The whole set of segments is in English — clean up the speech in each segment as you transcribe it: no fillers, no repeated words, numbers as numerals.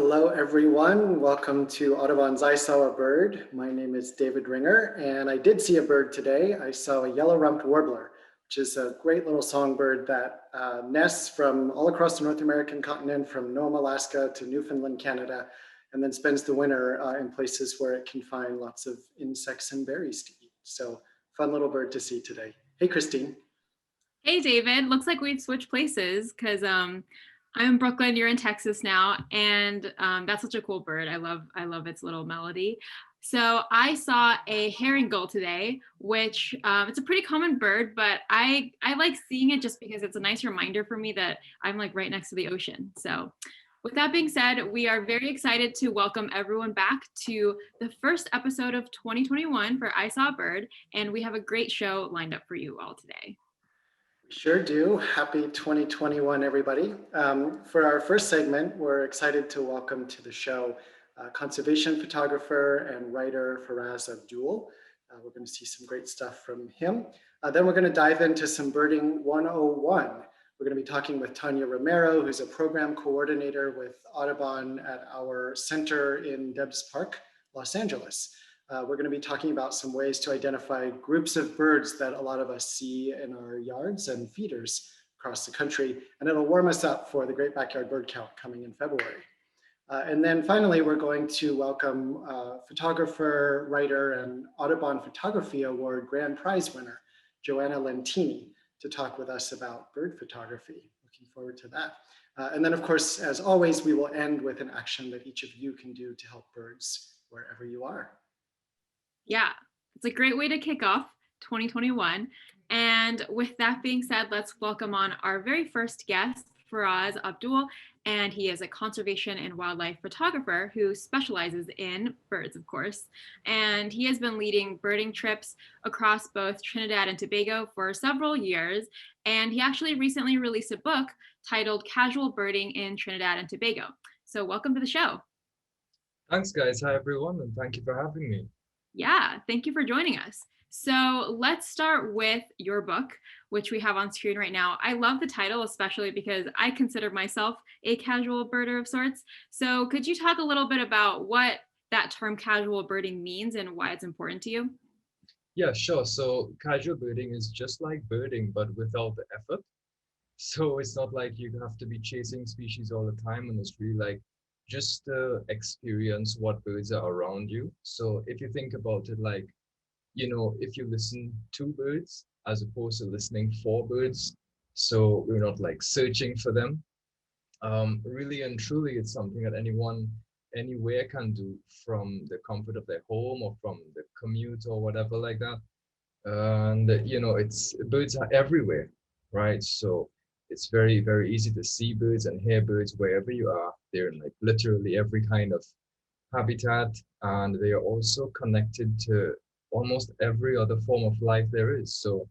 Hello, everyone. Welcome to Audubon's I Saw a Bird. My name is David Ringer, and I did see a bird today. I saw a yellow-rumped warbler, which is a great little songbird that nests from all across the North American continent, from Nome, Alaska to Newfoundland, Canada, and then spends the winter in places where it can find lots of insects and berries to eat. So fun little bird to see today. Hey, Christine. Hey, David. Looks like we've switched places because I'm in Brooklyn. You're in Texas now, and that's such a cool bird. I love its little melody. So I saw a herring gull today, which it's a pretty common bird, but I like seeing it just because it's a nice reminder for me that I'm like right next to the ocean. So with that being said, we are very excited to welcome everyone back to the first episode of 2021 for I Saw a Bird, and we have a great show lined up for you all today. Sure do. Happy 2021, everybody. For our first segment, we're excited to welcome to the show conservation photographer and writer Faraaz Abdool. We're going to see some great stuff from him. Then we're going to dive into some birding 101. We're going to be talking with Tania Romero, who's a program coordinator with Audubon at our center in Debs Park, Los Angeles. We're going to be talking about some ways to identify groups of birds that a lot of us see in our yards and feeders across the country, and it'll warm us up for the Great Backyard Bird Count coming in February. And then finally, we're going to welcome photographer, writer, and Audubon Photography Award grand prize winner, Joanna Lentini, to talk with us about bird photography. Looking forward to that. And then, of course, as always, we will end with an action that each of you can do to help birds wherever you are. Yeah, it's a great way to kick off 2021. And with that being said, let's welcome on our very first guest, Faraaz Abdool, and he is a conservation and wildlife photographer who specializes in birds, of course. And he has been leading birding trips across both Trinidad and Tobago for several years. And he actually recently released a book titled Casual Birding in Trinidad and Tobago. So welcome to the show. Thanks, guys. Hi, everyone, and thank you for having me. Yeah, thank you for joining us. So let's start with your book, which we have on screen right now. I love the title, especially because I consider myself a casual birder of sorts. So could you talk a little bit about what that term casual birding means and why it's important to you? Yeah, sure. So casual birding is just like birding, but without the effort. So it's not like you have to be chasing species all the time, and it's really like just experience what birds are around you. So if you think about it, like, if you listen to birds as opposed to listening for birds, so we're not like searching for them. Really and truly, it's something that anyone anywhere can do from the comfort of their home or from the commute or whatever like that. And it's birds are everywhere, right? So it's very, very easy to see birds and hear birds wherever you are. They're in like literally every kind of habitat, and they are also connected to almost every other form of life there is. So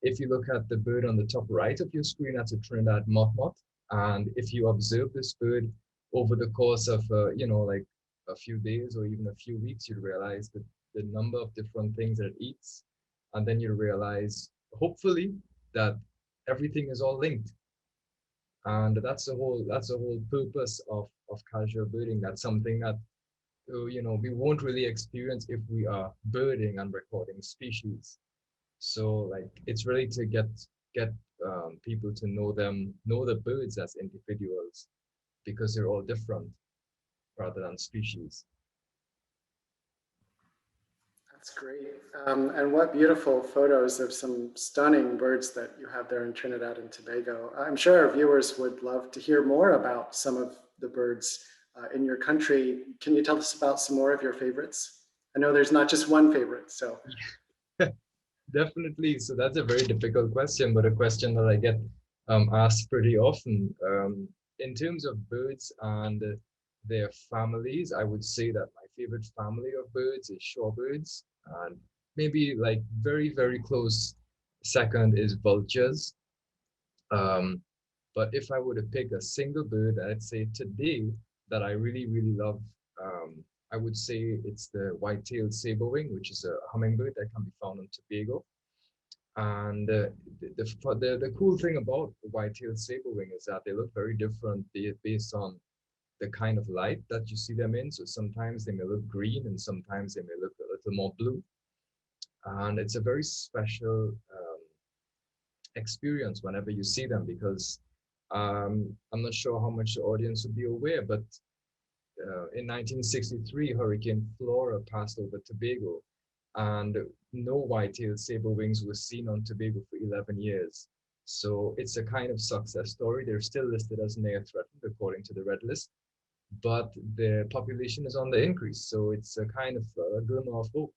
if you look at the bird on the top right of your screen, that's a Trinidad Mothmot. And if you observe this bird over the course of, like a few days or even a few weeks, you realize that the number of different things that it eats. And then you realize, hopefully, that everything is all linked. And that's the whole purpose of casual birding. That's something that we won't really experience if we are birding and recording species. So like it's really to get people to know the birds as individuals, because they're all different rather than species. That's great. And what beautiful photos of some stunning birds that you have there in Trinidad and Tobago. I'm sure our viewers would love to hear more about some of the birds in your country. Can you tell us about some more of your favorites? I know there's not just one favorite, so. Definitely. So that's a very difficult question, but a question that I get asked pretty often. In terms of birds and their families, I would say that my favorite family of birds is shorebirds, and maybe like very, very close second is vultures. But if I were to pick a single bird, I'd say today that I really, really love, I would say it's the white-tailed saberwing, which is a hummingbird that can be found in Tobago. And the cool thing about the white-tailed saberwing is that they look very different based on the kind of light that you see them in. So sometimes they may look green and sometimes they may look a little more blue. And it's a very special experience whenever you see them, because I'm not sure how much the audience would be aware, but in 1963, Hurricane Flora passed over Tobago, and no white-tailed saber wings were seen on Tobago for 11 years. So it's a kind of success story. They're still listed as near threatened according to the red list, but the population is on the increase. So it's a kind of a glimmer of hope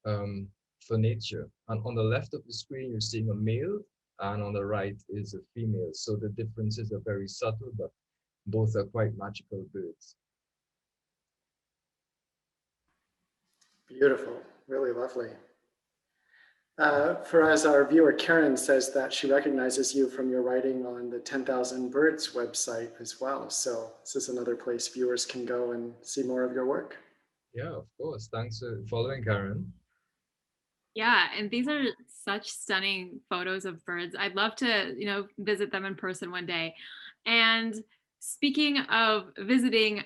for nature. And on the left of the screen, you're seeing a male, and on the right is a female. So the differences are very subtle, but both are quite magical birds. Beautiful, really lovely. Faraaz, our viewer Karen says that she recognizes you from your writing on the 10,000 Birds website as well. So this is another place viewers can go and see more of your work. Yeah, of course. Thanks for following, Karen. Yeah, and these are such stunning photos of birds. I'd love to, visit them in person one day. And speaking of visiting,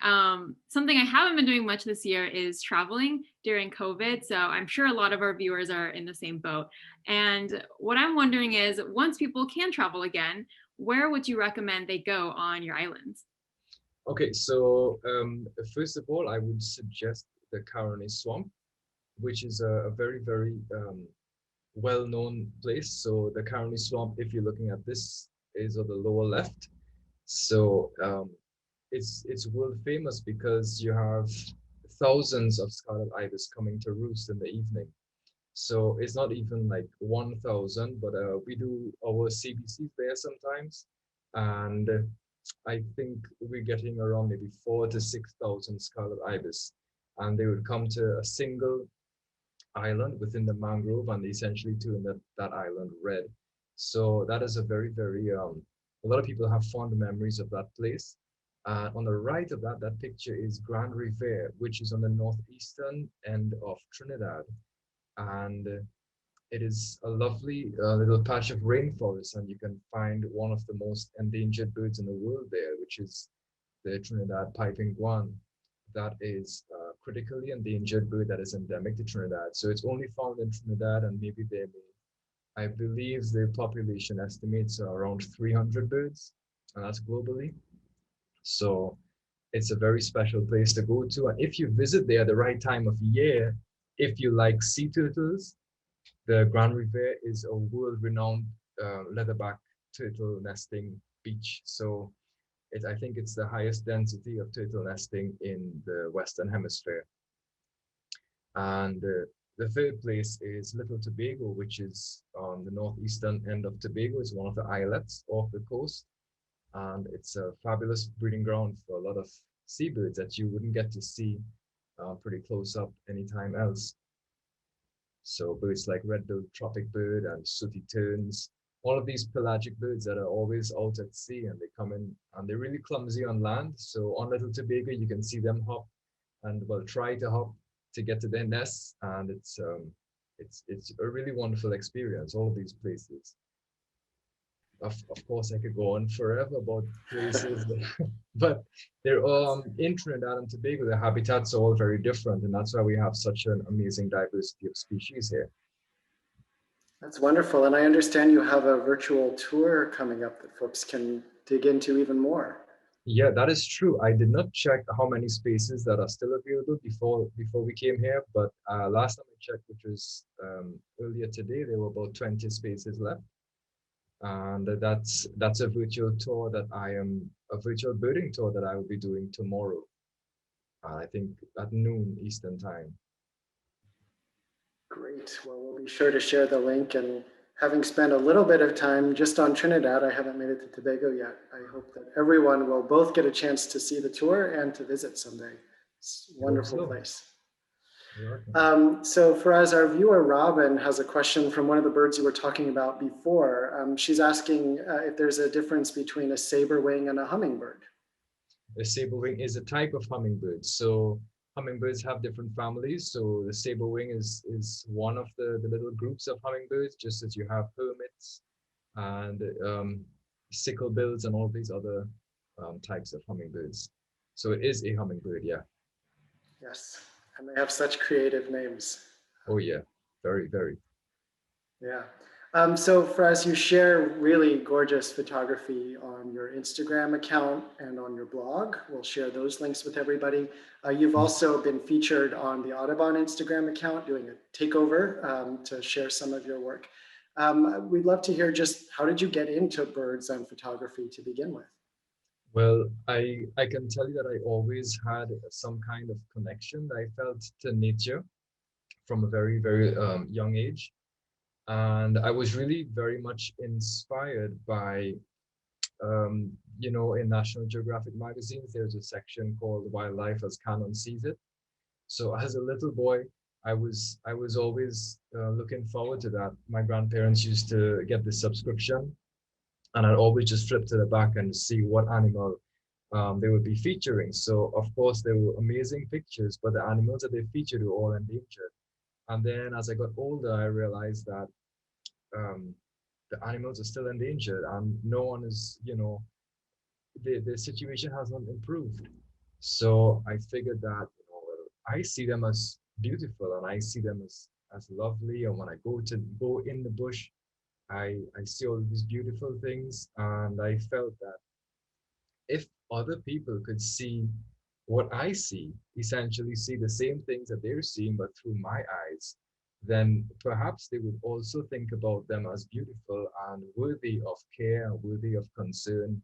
something I haven't been doing much this year is traveling during COVID. So I'm sure a lot of our viewers are in the same boat. And what I'm wondering is, once people can travel again, where would you recommend they go on your islands? Okay, so first of all, I would suggest the Caroni Swamp, which is a very, very well-known place. So the Caroni Swamp, if you're looking at this, is on the lower left. So it's world famous because you have thousands of scarlet ibis coming to roost in the evening. So it's not even like 1,000, but we do our CBCs there sometimes, and I think we're getting around maybe 4,000 to 6,000 scarlet ibis, and they would come to a single island within the mangrove, and they essentially turn that island red. So that is a very, very a lot of people have fond memories of that place. On the right of that picture is Grand Riviere, which is on the northeastern end of Trinidad, and it is a lovely little patch of rainforest, and you can find one of the most endangered birds in the world there, which is the Trinidad piping guan. That is a critically endangered bird that is endemic to Trinidad. So it's only found in Trinidad, and maybe I believe the population estimates are around 300 birds, and that's globally. So it's a very special place to go to. And if you visit there at the right time of year, if you like sea turtles, the Grand Riviere is a world-renowned leatherback turtle nesting beach. So I think it's the highest density of turtle nesting in the Western Hemisphere. And the third place is Little Tobago, which is on the northeastern end of Tobago. It's one of the islets off the coast. And it's a fabulous breeding ground for a lot of seabirds that you wouldn't get to see pretty close up anytime else. So birds like red-billed tropic bird and sooty terns, all of these pelagic birds that are always out at sea, and they come in and they're really clumsy on land. So on Little Tobago, you can see them hop and try to hop to get to their nests, and it's a really wonderful experience. All of these places. Of course, I could go on forever about places, but they're in Trinidad and Tobago, the habitats are all very different, and that's why we have such an amazing diversity of species here. That's wonderful. And I understand you have a virtual tour coming up that folks can dig into even more. Yeah, that is true. I did not check how many spaces that are still available before we came here, but last time I checked, which was earlier today, there were about 20 spaces left. And that's a virtual tour a virtual birding tour that I will be doing tomorrow. I think at noon Eastern time. Great. Well, we'll be sure to share the link. And having spent a little bit of time just on Trinidad, I haven't made it to Tobago yet. I hope that everyone will both get a chance to see the tour and to visit someday. It's a wonderful place. So Faraaz, our viewer Robin has a question from one of the birds you were talking about before. She's asking if there's a difference between a saber wing and a hummingbird. A saber wing is a type of hummingbird. So hummingbirds have different families. So the saber wing is one of the little groups of hummingbirds, just as you have hermits and sickle bills and all these other types of hummingbirds. So it is a hummingbird, yeah. Yes, and they have such creative names. Oh yeah, very, very. Yeah. So Faraz, you share really gorgeous photography on your Instagram account and on your blog. We'll share those links with everybody. You've also been featured on the Audubon Instagram account doing a takeover to share some of your work. We'd love to hear just how did you get into birds and photography to begin with? Well, I can tell you that I always had some kind of connection that I felt to nature from a very, very young age. And I was really very much inspired by, in National Geographic magazines, there's a section called Wildlife as Canon Sees It. So as a little boy, I was always looking forward to that. My grandparents used to get this subscription, and I'd always just flip to the back and see what animal they would be featuring. So of course there were amazing pictures, but the animals that they featured were all endangered. And then as I got older, I realized that um, the animals are still endangered, and no one is, the situation has not improved. So I figured that, well, I see them as beautiful and I see them as lovely. And when I go in the bush, I see all these beautiful things, and I felt that if other people could see what I see, essentially see the same things that they're seeing, but through my eyes, then perhaps they would also think about them as beautiful and worthy of care, and worthy of concern,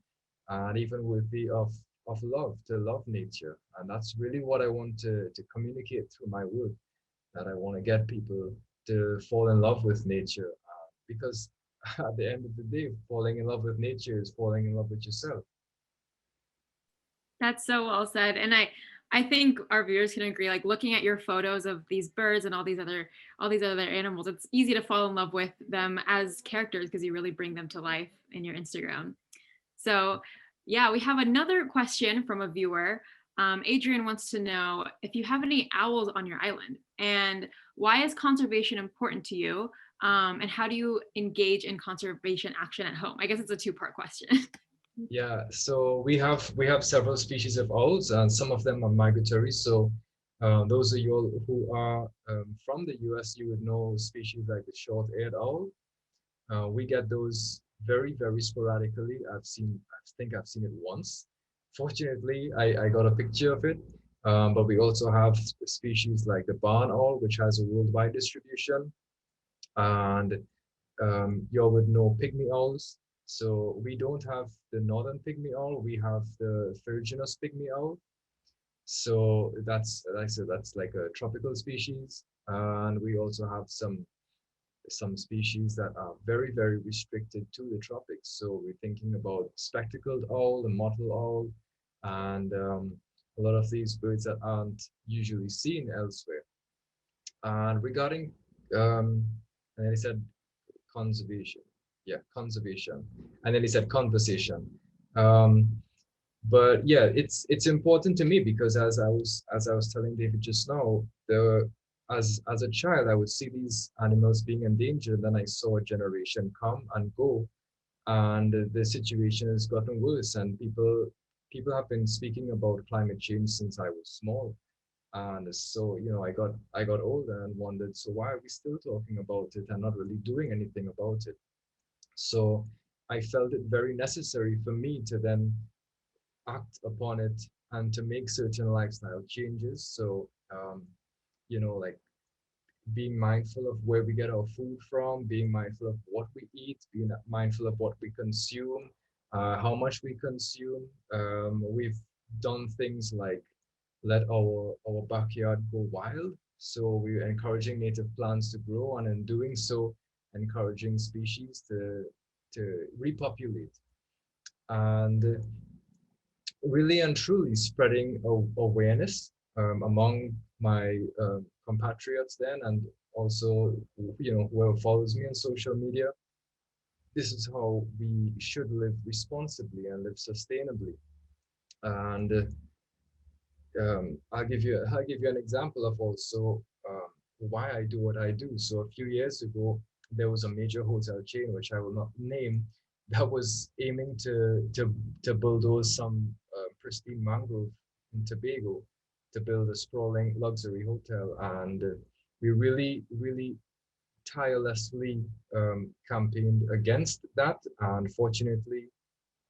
and even worthy of love, to love nature. And that's really what I want to communicate through my work, that I want to get people to fall in love with nature, because at the end of the day, falling in love with nature is falling in love with yourself. That's so well said. And I think our viewers can agree, like looking at your photos of these birds and all these other animals, it's easy to fall in love with them as characters because you really bring them to life in your Instagram. So yeah, we have another question from a viewer. Adrian wants to know if you have any owls on your island, and why is conservation important to you? And how do you engage in conservation action at home? I guess it's a two-part question. Yeah, so we have several species of owls, and some of them are migratory. So those of you all who are from the US, you would know species like the short-eared owl. We get those very, very sporadically. I think I've seen it once. Fortunately, I got a picture of it. But we also have species like the barn owl, which has a worldwide distribution. And you all would know pygmy owls. So we don't have the northern pygmy owl, we have the Ferruginous pygmy owl. So that's, like I said, that's like a tropical species. And we also have some species that are very, very restricted to the tropics. So we're thinking about spectacled owl, the mottled owl, and a lot of these birds that aren't usually seen elsewhere. And regarding, and then he said conservation. Yeah, conservation. And then he said conversation. Um, but yeah, it's important to me because as I was telling David just now, as a child, I would see these animals being endangered. Then I saw a generation come and go, and the situation has gotten worse. And people have been speaking about climate change since I was small. And so, I got older and wondered, so why are we still talking about it and not really doing anything about it? So I felt it very necessary for me to then act upon it and to make certain lifestyle changes. So, like being mindful of where we get our food from, being mindful of what we eat, being mindful of what we consume, how much we consume. We've done things like let our backyard go wild. So we're encouraging native plants to grow, and in doing so, encouraging species to repopulate. And really and truly spreading awareness among my compatriots then, and also whoever follows me on social media. This is how we should live responsibly and live sustainably. And I'll give you an example of also why I do what I do. So a few years ago, there was a major hotel chain, which I will not name, that was aiming to bulldoze some pristine mangrove in Tobago to build a sprawling luxury hotel. And we really, really tirelessly campaigned against that. And fortunately,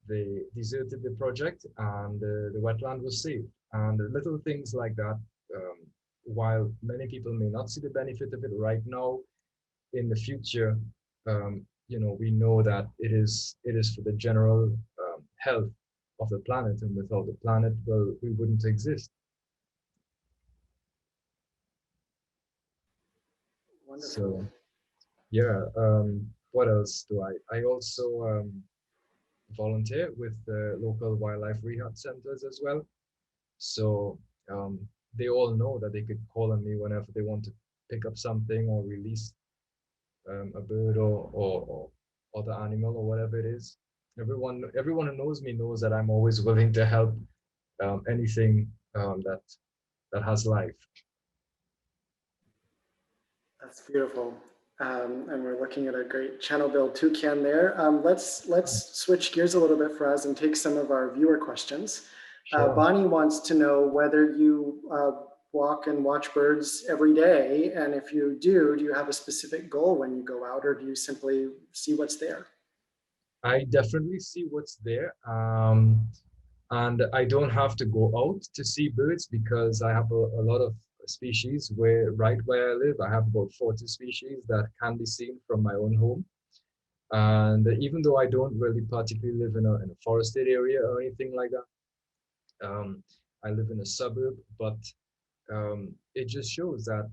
they deserted the project and the wetland was saved. And little things like that, while many people may not see the benefit of it right now, in the future, we know that it is for the general health of the planet, and without the planet, well, we wouldn't exist. Wonderful. So yeah, what else do I also volunteer with the local wildlife rehab centers as well. So they all know that they could call on me whenever they want to pick up something or release a bird or other animal or whatever it is. Everyone who knows me knows that I'm always willing to help anything that has life. That's beautiful. And we're looking at a great channel build toucan there. Let's switch gears a little bit for us and take some of our viewer questions. Sure. Bonnie wants to know whether you walk and watch birds every day, and if you do you have a specific goal when you go out, or do you simply see what's there? I definitely see what's there. And I don't have to go out to see birds because I have a lot of species right where I live. I have about 40 species that can be seen from my own home. And even though I don't really particularly live in a forested area or anything like that, I live in a suburb, but it just shows that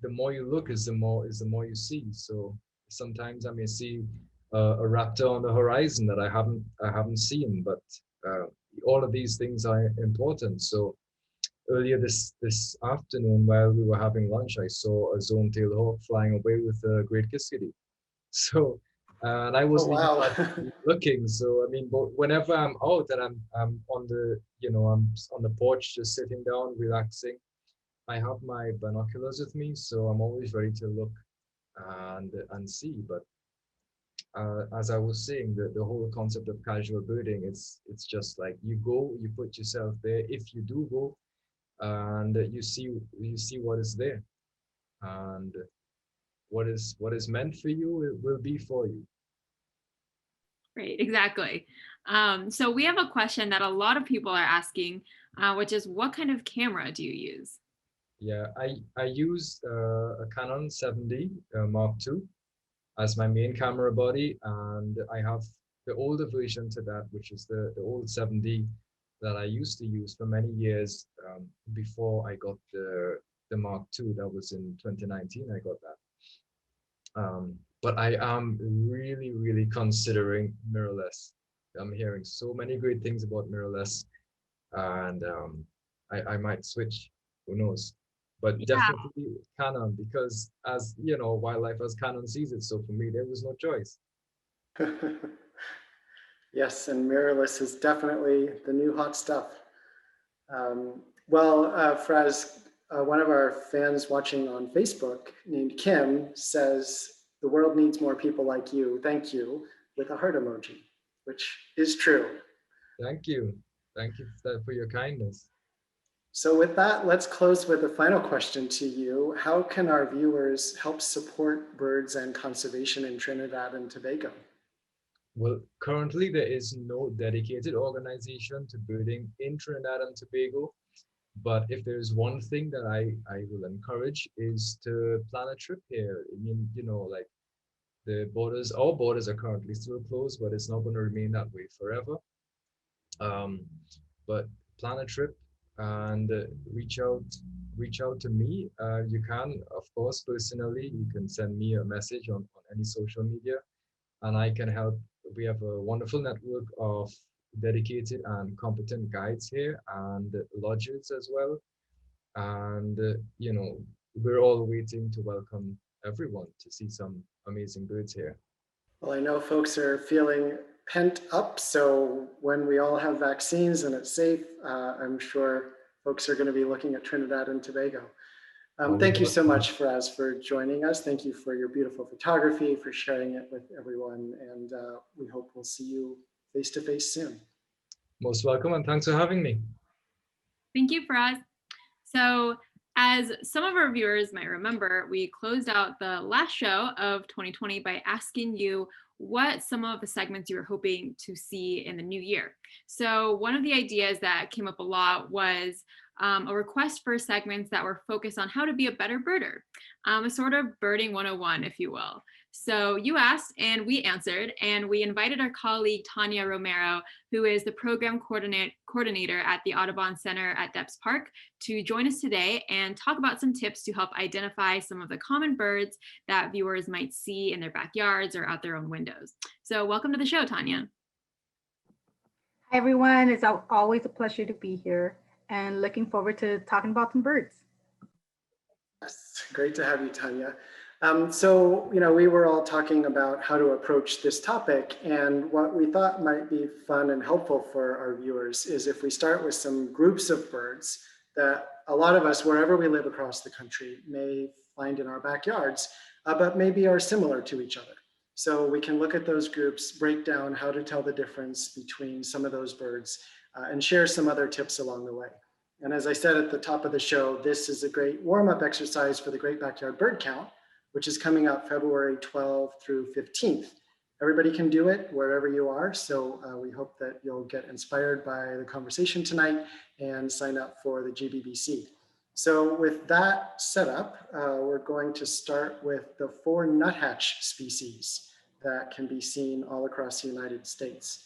the more you look is the more you see. So sometimes I may see a raptor on the horizon that I haven't seen, but all of these things are important. So earlier this afternoon, while we were having lunch, I saw a zone-tailed hawk flying away with a great kiskadee. So and I wasn't even wow. particularly looking. So I mean, but whenever I'm out and I'm on the I'm on the porch just sitting down relaxing, I have my binoculars with me, so I'm always ready to look and see. But as I was saying, the whole concept of casual birding, it's just like you go, you put yourself there. If you do go, and you see what is there, and what is meant for you, it will be for you. Right, exactly. So we have a question that a lot of people are asking, which is, what kind of camera do you use? Yeah, I use a Canon 7D Mark II as my main camera body, and I have the older version to that, which is the old 7D that I used to use for many years before I got the Mark II. That was in 2019. I got that. But I am really, really considering mirrorless. I'm hearing so many great things about mirrorless, and I might switch. Who knows? But Yeah. definitely Canon, because as you know, wildlife as Canon sees it. So for me, there was no choice. Yes, and mirrorless is definitely the new hot stuff. Well, Fraz, one of our fans watching on Facebook named Kim says, "The world needs more people like you. Thank you," with a heart emoji, which is true. Thank you. Thank you for your kindness. So with that, let's close with a final question to you. How can our viewers help support birds and conservation in Trinidad and Tobago? Well, currently there is no dedicated organization to birding in Trinidad and Tobago. But if there's one thing that I will encourage is to plan a trip here. I mean, like our borders are currently still closed, but it's not going to remain that way forever. But plan a trip and reach out to me. You can, of course, personally, you can send me a message on any social media, and I can help. We have a wonderful network of dedicated and competent guides here and lodges as well. And we're all waiting to welcome everyone to see some amazing birds here. Well, I know folks are feeling pent up, so when we all have vaccines and it's safe, I'm sure folks are going to be looking at Trinidad and Tobago. Thank you so much, Faraaz, for joining us. Thank you for your beautiful photography, for sharing it with everyone, and we hope we'll see you face to face soon. Most welcome, and thanks for having me. Thank you, Faraaz. So as some of our viewers might remember, we closed out the last show of 2020 by asking you what some of the segments you were hoping to see in the new year. So one of the ideas that came up a lot was a request for segments that were focused on how to be a better birder, a sort of birding 101, if you will. So you asked and we answered, and we invited our colleague Tania Romero, who is the program coordinator at the Audubon Center at Debs Park, to join us today and talk about some tips to help identify some of the common birds that viewers might see in their backyards or out their own windows. So welcome to the show, Tania. Hi, everyone. It's always a pleasure to be here and looking forward to talking about some birds. Yes, great to have you, Tania. So, we were all talking about how to approach this topic, and what we thought might be fun and helpful for our viewers is if we start with some groups of birds that a lot of us, wherever we live across the country, may find in our backyards, but maybe are similar to each other. So we can look at those groups, break down how to tell the difference between some of those birds, and share some other tips along the way. And as I said at the top of the show, this is a great warm-up exercise for the Great Backyard Bird Count, which is coming out February 12th through 15th. Everybody can do it wherever you are, so we hope that you'll get inspired by the conversation tonight and sign up for the GBBC. So with that set up, we're going to start with the 4 nuthatch species that can be seen all across the United States.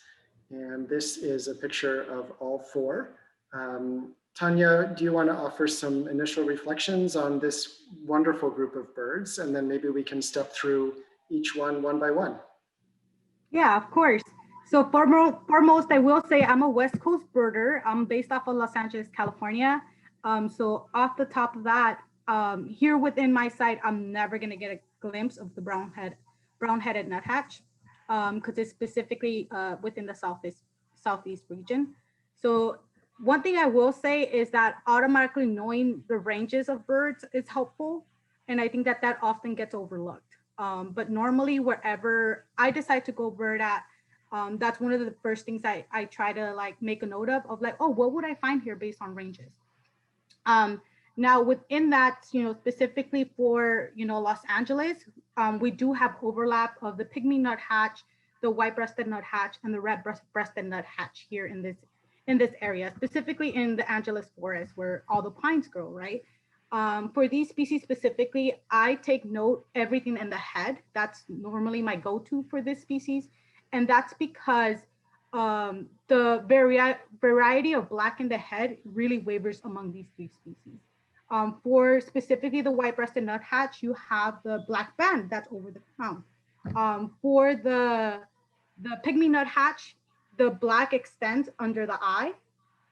And this is a picture of all 4. Tania, do you want to offer some initial reflections on this wonderful group of birds? And then maybe we can step through each one by one. Yeah, of course. So foremost, I will say I'm a West Coast birder. I'm based off of Los Angeles, California. So off the top of that, here within my site, I'm never going to get a glimpse of the brown-headed nuthatch because it's specifically within the southeast region. So one thing I will say is that automatically knowing the ranges of birds is helpful. And I think that often gets overlooked. But normally wherever I decide to go bird at, that's one of the first things I try to like make a note of like, oh, what would I find here based on ranges? Now within that, specifically for, Los Angeles, we do have overlap of the Pygmy Nut Hatch, the white-breasted nuthatch, and the red-breasted nuthatch here in this area, specifically in the Angeles forest where all the pines grow, right? For these species specifically, I take note everything in the head. That's normally my go-to for this species. And that's because the variety of black in the head really wavers among these 3 species. For specifically the white-breasted nuthatch, you have the black band that's over the crown. For the Pygmy nuthatch, the black extends under the eye.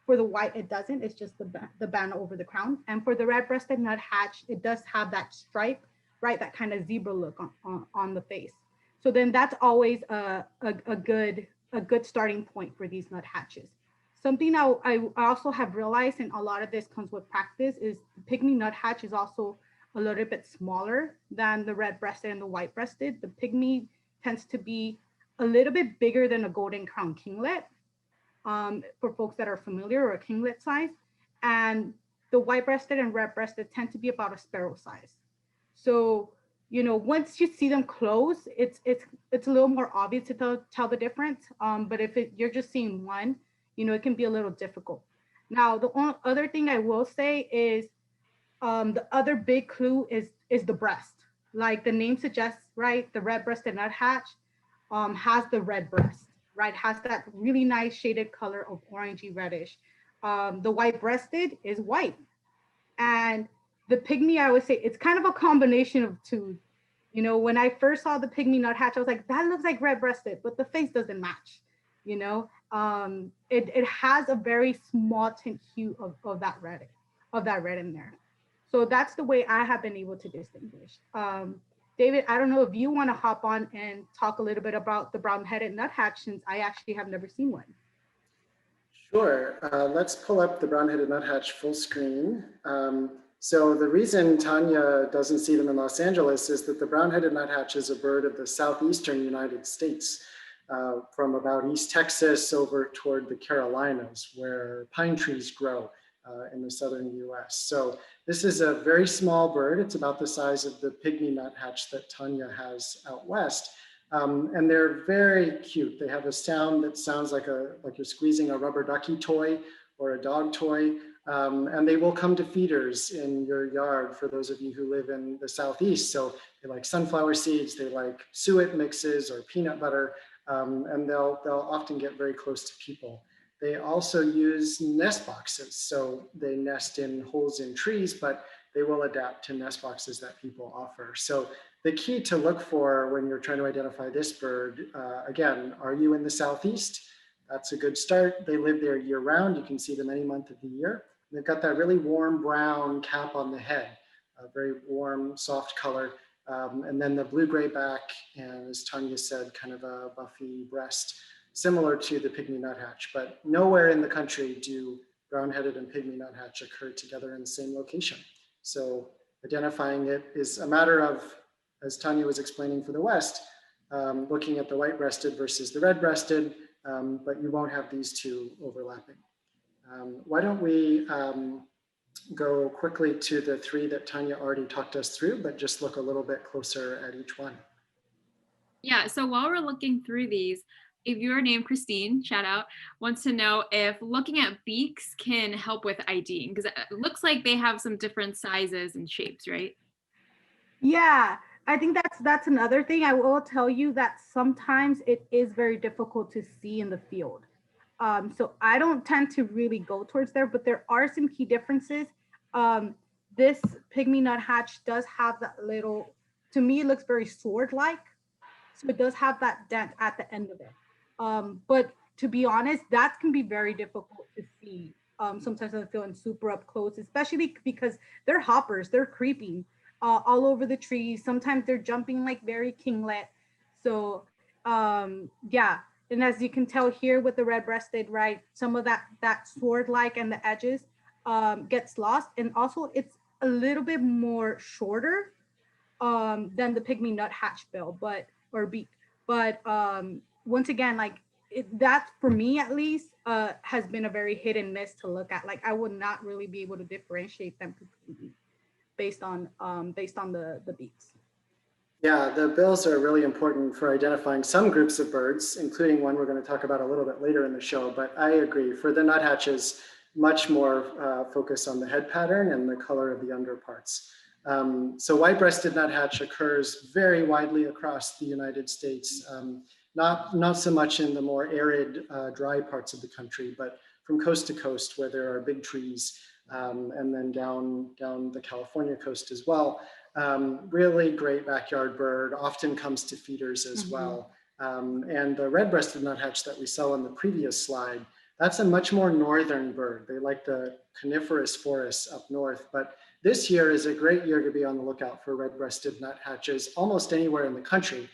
For the white, it doesn't. It's just the band over the crown. And for the red-breasted nuthatch, it does have that stripe, right? That kind of zebra look on the face. So then that's always a good starting point for these nuthatches. Something I also have realized, and a lot of this comes with practice, is the Pygmy nuthatch is also a little bit smaller than the red-breasted and the white-breasted. The Pygmy tends to be a little bit bigger than a golden crown kinglet, for folks that are familiar, or a kinglet size. And the white-breasted and red-breasted tend to be about a sparrow size. So, once you see them close, it's a little more obvious to tell the difference. But if you're just seeing one, it can be a little difficult. Now, the other thing I will say is the other big clue is the breast. Like the name suggests, right? The red-breasted nuthatch has the red breast, right? Has that really nice shaded color of orangey reddish. The white-breasted is white. And the Pygmy, I would say it's kind of a combination of 2. When I first saw the Pygmy nuthatch, I was like, that looks like red-breasted, but the face doesn't match. It has a very small tint hue of that red in there. So that's the way I have been able to distinguish. David, I don't know if you want to hop on and talk a little bit about the brown-headed nuthatch, since I actually have never seen one. Sure. Let's pull up the brown-headed nuthatch full screen. So the reason Tania doesn't see them in Los Angeles is that the brown-headed nuthatch is a bird of the southeastern United States, from about East Texas over toward the Carolinas, where pine trees grow. in the southern US. So this is a very small bird. It's about the size of the Pygmy Nut Hatch that Tania has out west. And they're very cute. They have a sound that sounds like you're squeezing a rubber ducky toy or a dog toy. And they will come to feeders in your yard for those of you who live in the Southeast. So they like sunflower seeds, they like suet mixes or peanut butter, and they'll often get very close to people. They also use nest boxes. So they nest in holes in trees, but they will adapt to nest boxes that people offer. So the key to look for when you're trying to identify this bird, again, are you in the Southeast? That's a good start. They live there year round. You can see them any month of the year. And they've got that really warm brown cap on the head, a very warm, soft color. And then the blue-gray back, and as Tania said, kind of a buffy breast, similar to the Pygmy nuthatch, but nowhere in the country do brown-headed and Pygmy nuthatch occur together in the same location. So identifying it is a matter of, as Tania was explaining for the West, looking at the white-breasted versus the red-breasted, but you won't have these two overlapping. Why don't we go quickly to the three that Tania already talked us through, but just look a little bit closer at each one. Yeah, so while we're looking through these, if your name Christine, shout out, wants to know if looking at beaks can help with IDing, because it looks like they have some different sizes and shapes, right? Yeah, I think that's another thing. I will tell you that sometimes it is very difficult to see in the field. So I don't tend to really go towards there, but there are some key differences. This Pygmy Nut Hatch does have that little, to me, it looks very sword-like. So it does have that dent at the end of it. But to be honest, that can be very difficult to see sometimes in the field and super up close, especially because they're hoppers, they're creeping all over the trees. Sometimes they're jumping like very kinglet. So yeah, and as you can tell here with the red-breasted, right, some of that sword-like and the edges gets lost. And also it's a little bit more shorter than the Pygmy Nut Hatch bill, or beak. But once again, like that for me at least has been a very hit and miss to look at. Like I would not really be able to differentiate them completely based on the beaks. Yeah, the bills are really important for identifying some groups of birds, including one we're going to talk about a little bit later in the show. But I agree, for the nuthatches, much more focus on the head pattern and the color of the underparts. So white-breasted nuthatch occurs very widely across the United States, not so much in the more arid, dry parts of the country, but from coast to coast where there are big trees, and then down the California coast as well. Really great backyard bird, often comes to feeders as well. And the red-breasted nuthatch that we saw on the previous slide, that's a much more northern bird. They like the coniferous forests up north, but this year is a great year to be on the lookout for red-breasted nuthatches almost anywhere in the country,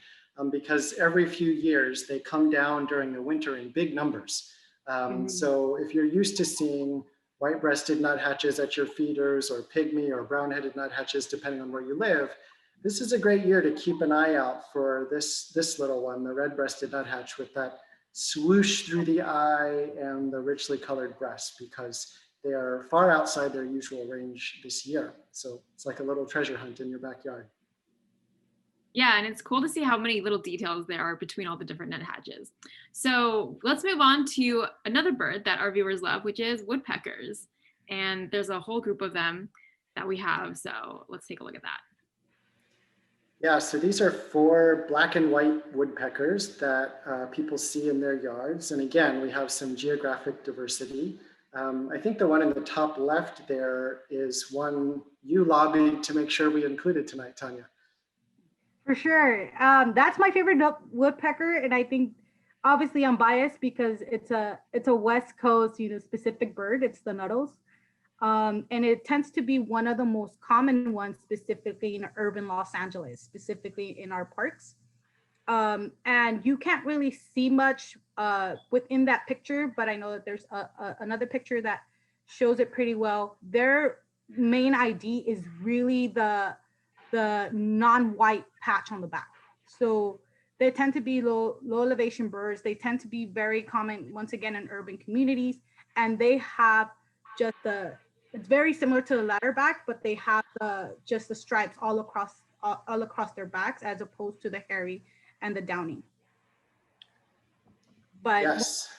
because every few years they come down during the winter in big numbers. So if you're used to seeing white-breasted nuthatches at your feeders, or pygmy or brown-headed nuthatches, depending on where you live, this is a great year to keep an eye out for this little one, the red-breasted nuthatch, with that swoosh through the eye and the richly colored breast, because they are far outside their usual range this year. So it's like a little treasure hunt in your backyard. Yeah, and it's cool to see how many little details there are between all the different nuthatches. So let's move on to another bird that our viewers love, which is woodpeckers. And there's a whole group of them that we have. So let's take a look at that. Yeah, so these are 4 black and white woodpeckers that people see in their yards. And again, we have some geographic diversity. I think the one in the top left there is one you lobbied to make sure we included tonight, Tania. For sure. That's my favorite woodpecker. And I think obviously I'm biased because it's a West Coast, specific bird. It's the Nuttles. And it tends to be one of the most common ones, specifically in urban Los Angeles, specifically in our parks. And you can't really see much within that picture, but I know that there's another picture that shows it pretty well. Their main ID is really the non-white patch on the back. So they tend to be low elevation birds. They tend to be very common, once again, in urban communities, and they have it's very similar to the ladderback, but they have just the stripes all across their backs, as opposed to the hairy and the downy. But Yes.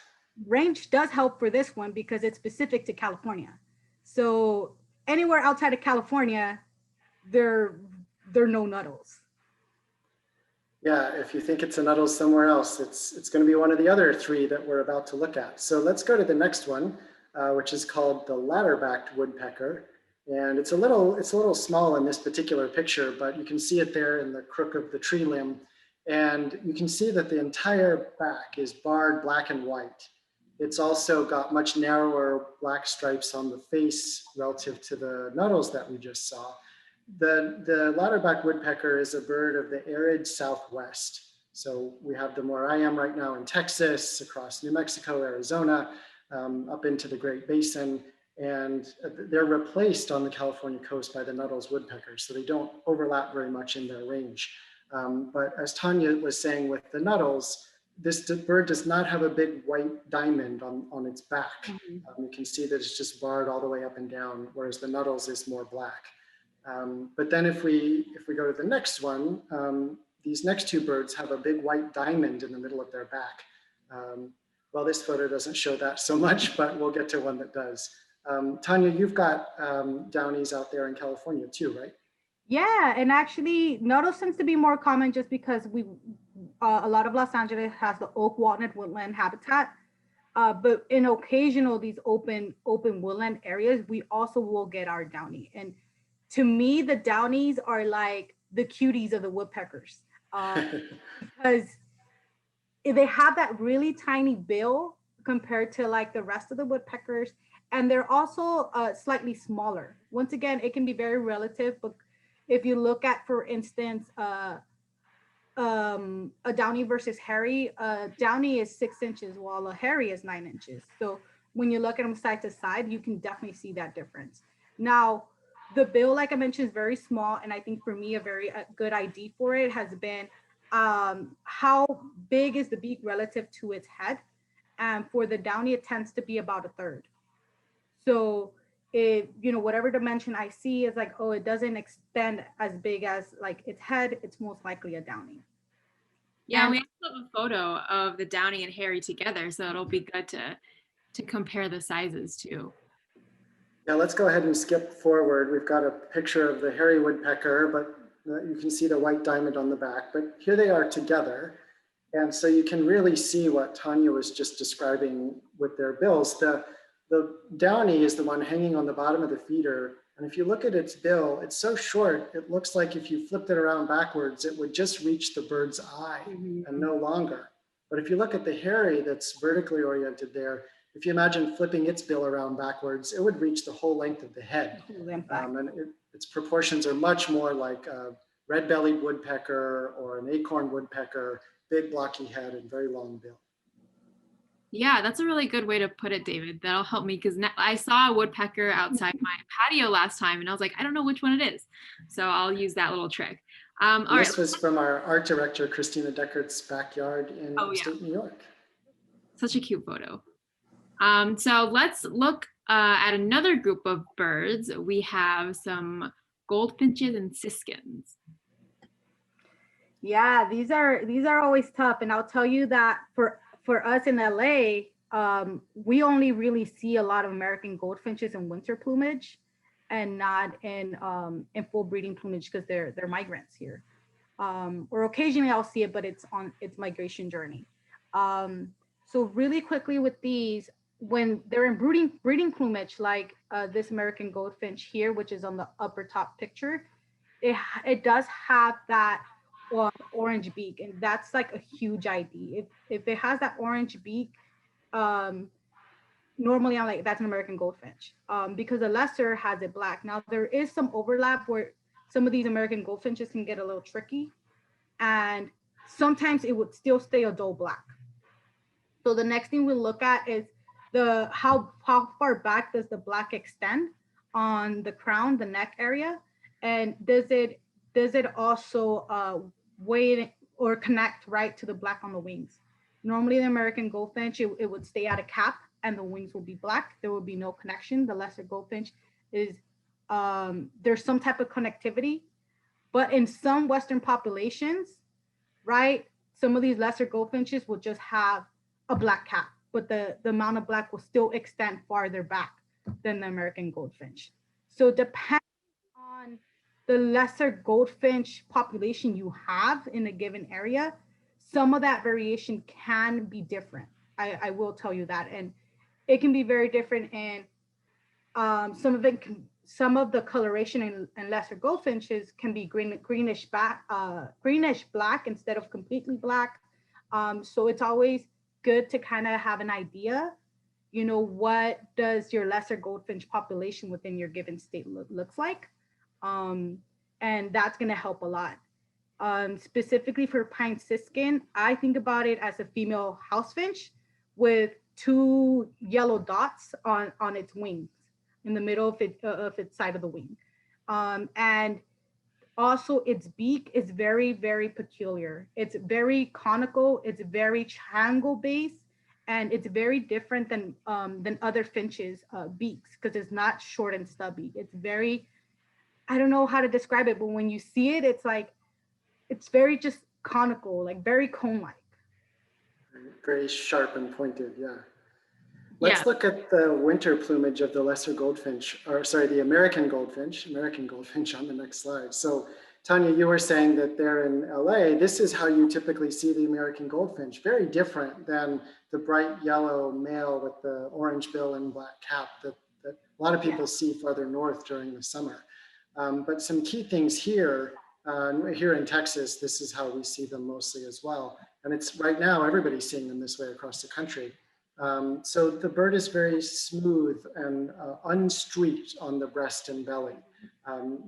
range does help for this one because it's specific to California. So anywhere outside of California, they're no nuttles. Yeah, if you think it's a nuttall somewhere else, it's going to be one of the other three that we're about to look at. So let's go to the next one, which is called the ladder-backed woodpecker. And it's a little small in this particular picture, but you can see it there in the crook of the tree limb. And you can see that the entire back is barred black and white. It's also got much narrower black stripes on the face relative to the nuttals that we just saw. The ladderback woodpecker is a bird of the arid Southwest. So we have them where I am right now in Texas, across New Mexico, Arizona, up into the Great Basin. And they're replaced on the California coast by the Nuttall's woodpeckers, so they don't overlap very much in their range. But as Tania was saying with the Nuttall's, this bird does not have a big white diamond on its back. Mm-hmm. You can see that it's just barred all the way up and down, whereas the Nuttall's is more black. But then if we go to the next one, these next two birds have a big white diamond in the middle of their back. Well, this photo doesn't show that so much, but we'll get to one that does. Tania, you've got downies out there in California too, right? Yeah, and actually nuttall tends to be more common just because a lot of Los Angeles has the oak walnut woodland habitat. But in occasional, these open woodland areas, we also will get our downy. And to me, the downies are like the cuties of the woodpeckers, because they have that really tiny bill compared to like the rest of the woodpeckers. And they're also slightly smaller. Once again, it can be very relative, but if you look at, for instance, a downy versus hairy, downy is 6 inches while a hairy is 9 inches. So when you look at them side to side, you can definitely see that difference. Now, the bill, like I mentioned, is very small. And I think for me, a very good ID for it has been how big is the beak relative to its head. And for the downy, it tends to be about 1/3. So it, whatever dimension I see is like, oh, it doesn't extend as big as like its head, it's most likely a downy. Yeah, And we also have a photo of the downy and hairy together, so it'll be good to compare the sizes too. Yeah, let's go ahead and skip forward. We've got a picture of the hairy woodpecker, but you can see the white diamond on the back, but here they are together. And so you can really see what Tania was just describing with their bills. The downy is the one hanging on the bottom of the feeder. And if you look at its bill, it's so short, it looks like if you flipped it around backwards, it would just reach the bird's eye and no longer. But if you look at the hairy that's vertically oriented there, if you imagine flipping its bill around backwards, it would reach the whole length of the head. And its proportions are much more like a red-bellied woodpecker or an acorn woodpecker, big blocky head and very long bill. Yeah, that's a really good way to put it, David. That'll help me because I saw a woodpecker outside my patio last time and I was like, I don't know which one it is. So I'll use that little trick. This was from our art director, Christina Deckert's backyard in upstate New York. Such a cute photo. So let's look at another group of birds. We have some goldfinches and siskins. Yeah, these are always tough. And I'll tell you that for us in LA, we only really see a lot of American goldfinches in winter plumage and not in full breeding plumage because they're migrants here. Or occasionally I'll see it, but it's on its migration journey. So really quickly with these, when they're in breeding plumage, like this American goldfinch here, which is on the upper top picture, it does have that orange beak, and that's like a huge ID. If it has that orange beak, normally I'm like, that's an American goldfinch, because the lesser has it black. Now there is some overlap where some of these American goldfinches can get a little tricky, and sometimes it would still stay a dull black. So the next thing we'll look at is how far back does the black extend on the crown, the neck area, and does it also weigh or connect right to the black on the wings? Normally the American goldfinch, it would stay at a cap and the wings will be black. There will be no connection. The lesser goldfinch is, there's some type of connectivity, but in some Western populations, right, some of these lesser goldfinches will just have a black cap, but the amount of black will still extend farther back than the American goldfinch. So depending on the lesser goldfinch population you have in a given area, some of that variation can be different. I will tell you that. And it can be very different in some of the coloration in lesser goldfinches can be greenish black instead of completely black. So it's always good to kind of have an idea, you know, what does your lesser goldfinch population within your given state looks like. And that's going to help a lot. Specifically for pine siskin, I think about it as a female house finch with 2 yellow dots on its wings in the middle of its side of the wing. And also its beak is very, very peculiar. It's very conical, it's very triangle based, and it's very different than other finches' beaks because it's not short and stubby. It's very, I don't know how to describe it, but when you see it, it's like, it's very just conical, like very cone-like. Very sharp and pointed, yeah. Let's look at the winter plumage of the lesser goldfinch, or sorry, the American goldfinch on the next slide. So Tania, you were saying that there in LA, this is how you typically see the American goldfinch, very different than the bright yellow male with the orange bill and black cap that a lot of people see farther north during the summer. But some key things here, here in Texas, this is how we see them mostly as well. And it's right now, everybody's seeing them this way across the country. So the bird is very smooth and unstreaked on the breast and belly.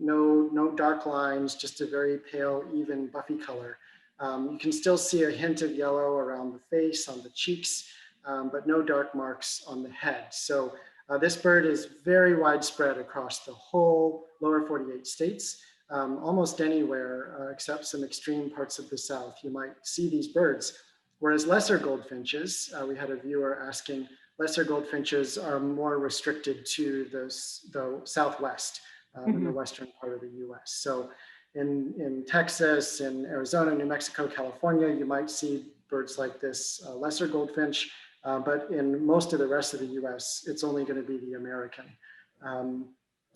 No dark lines, just a very pale, even buffy color. You can still see a hint of yellow around the face, on the cheeks, but no dark marks on the head. So this bird is very widespread across the whole lower 48 states. Almost anywhere except some extreme parts of the South, you might see these birds. Whereas lesser goldfinches, we had a viewer asking, lesser goldfinches are more restricted to the Southwest, in the western part of the US. So in Texas, in Arizona, New Mexico, California, you might see birds like this lesser goldfinch, but in most of the rest of the US, it's only going to be the American.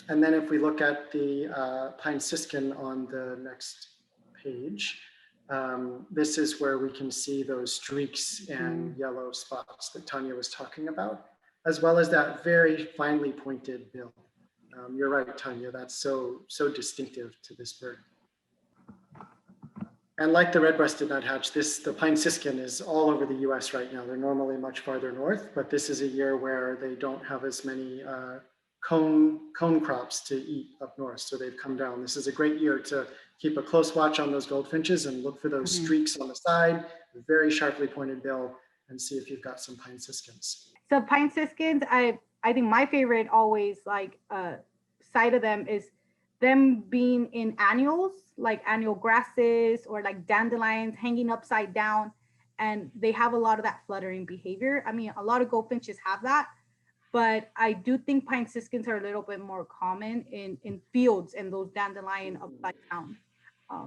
And then if we look at the pine siskin on the next page, this is where we can see those streaks and yellow spots that Tania was talking about, as well as that very finely pointed bill. You're right, Tania, that's so distinctive to this bird. And like the red-breasted nuthatch, the pine siskin is all over the US right now. They're normally much farther north, but this is a year where they don't have as many cone crops to eat up north, so they've come down. This is a great year to keep a close watch on those goldfinches and look for those streaks on the side, a very sharply pointed bill, and see if you've got some pine siskins. So pine siskins, I think my favorite always side of them is them being in annuals, like annual grasses or like dandelions hanging upside down, and they have a lot of that fluttering behavior. I mean, a lot of goldfinches have that, but I do think pine siskins are a little bit more common in fields and those dandelion upside down. I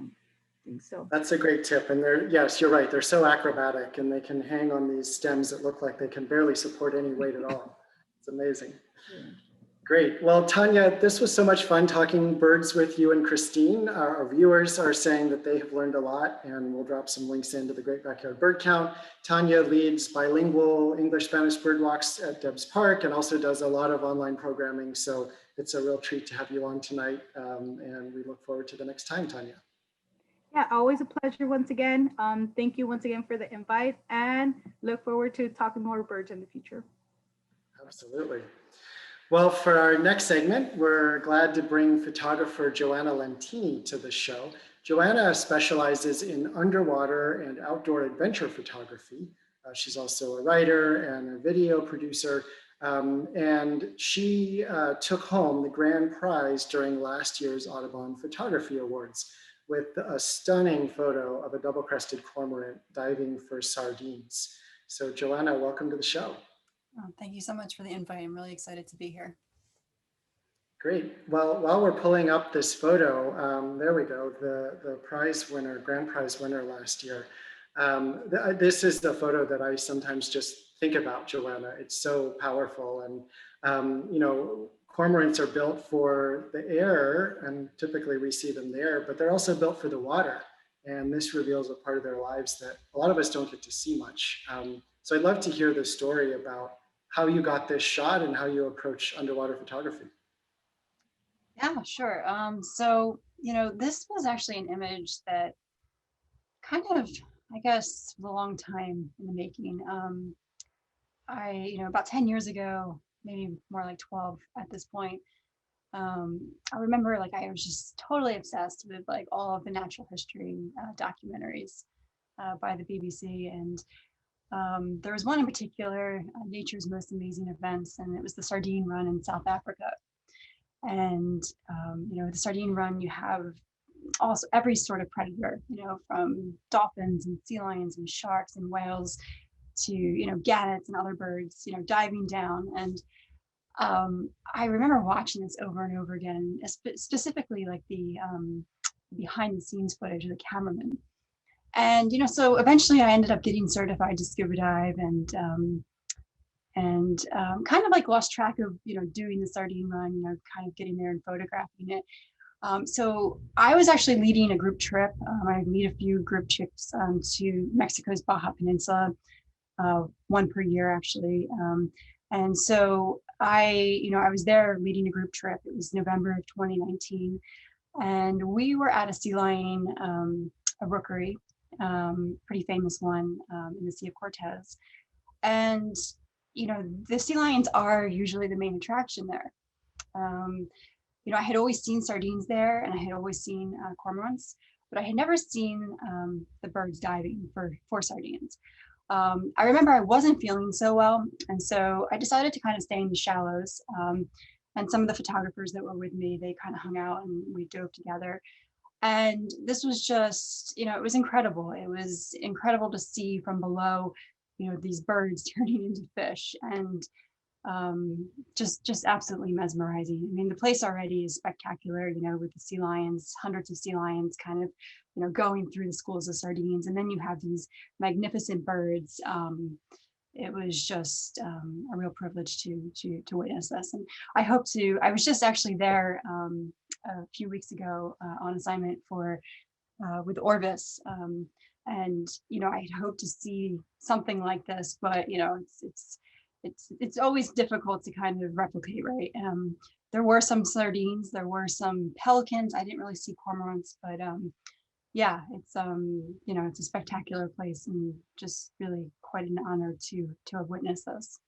think so. That's a great tip. And yes, you're right. They're so acrobatic and they can hang on these stems that look like they can barely support any weight at all. It's amazing. Yeah. Great. Well, Tania, this was so much fun talking birds with you and Christine. Our viewers are saying that they have learned a lot, and we'll drop some links into the Great Backyard Bird Count. Tania leads bilingual English-Spanish bird walks at Debs Park and also does a lot of online programming. So it's a real treat to have you on tonight, and we look forward to the next time, Tania. Yeah, always a pleasure once again. Thank you once again for the invite, and look forward to talking more birds in the future. Absolutely. Well, for our next segment, we're glad to bring photographer Joanna Lentini to the show. Joanna specializes in underwater and outdoor adventure photography. She's also a writer and a video producer, and she took home the grand prize during last year's Audubon Photography Awards with a stunning photo of a double-crested cormorant diving for sardines. So Joanna, welcome to the show. Thank you so much for the invite. I'm really excited to be here. Great. Well, while we're pulling up this photo, there we go, the prize winner, grand prize winner last year. This is the photo that I sometimes just think about, Joanna. It's so powerful. And, you know, cormorants are built for the air, and typically we see them there, but they're also built for the water. And this reveals a part of their lives that a lot of us don't get to see much. So I'd love to hear the story about how you got this shot and how you approach underwater photography. Yeah, sure. So, you know, this was actually an image that kind of, I guess, was a long time in the making. About 10 years ago, maybe more like 12 at this point, I remember like I was just totally obsessed with like all of the natural history documentaries by the BBC. And there was one in particular, Nature's Most Amazing Events, and it was the sardine run in South Africa. And you know, the sardine run, you have also every sort of predator, you know, from dolphins and sea lions and sharks and whales to, you know, gannets and other birds, you know, diving down. And I remember watching this over and over again, specifically like the behind the scenes footage of the cameraman. And, you know, so eventually I ended up getting certified to scuba dive, and kind of like lost track of, you know, doing the sardine run, you know, kind of getting there and photographing it. So I was actually leading a group trip. I lead a few group trips to Mexico's Baja Peninsula, one per year actually. And so I was there leading a group trip. It was November of 2019, and we were at a sea lion, a rookery, pretty famous one in the Sea of Cortez. And you know, the sea lions are usually the main attraction there. You know, I had always seen sardines there, and I had always seen cormorants, but I had never seen the birds diving for sardines. I remember I wasn't feeling so well, and so I decided to kind of stay in the shallows. And some of the photographers that were with me, they kind of hung out and we dove together. And this was just, you know, it was incredible. It was incredible to see from below, you know, these birds turning into fish, and just absolutely mesmerizing. I mean, the place already is spectacular, you know, with the sea lions, hundreds of sea lions kind of, you know, going through the schools of sardines, and then you have these magnificent birds. It was just a real privilege to witness this. And I was just actually there a few weeks ago on assignment with Orbis. And, you know, I had hoped to see something like this, but, you know, it's always difficult to kind of replicate, right? There were some sardines, there were some pelicans. I didn't really see cormorants, but yeah, it's you know, it's a spectacular place, and just really quite an honor to have witnessed this.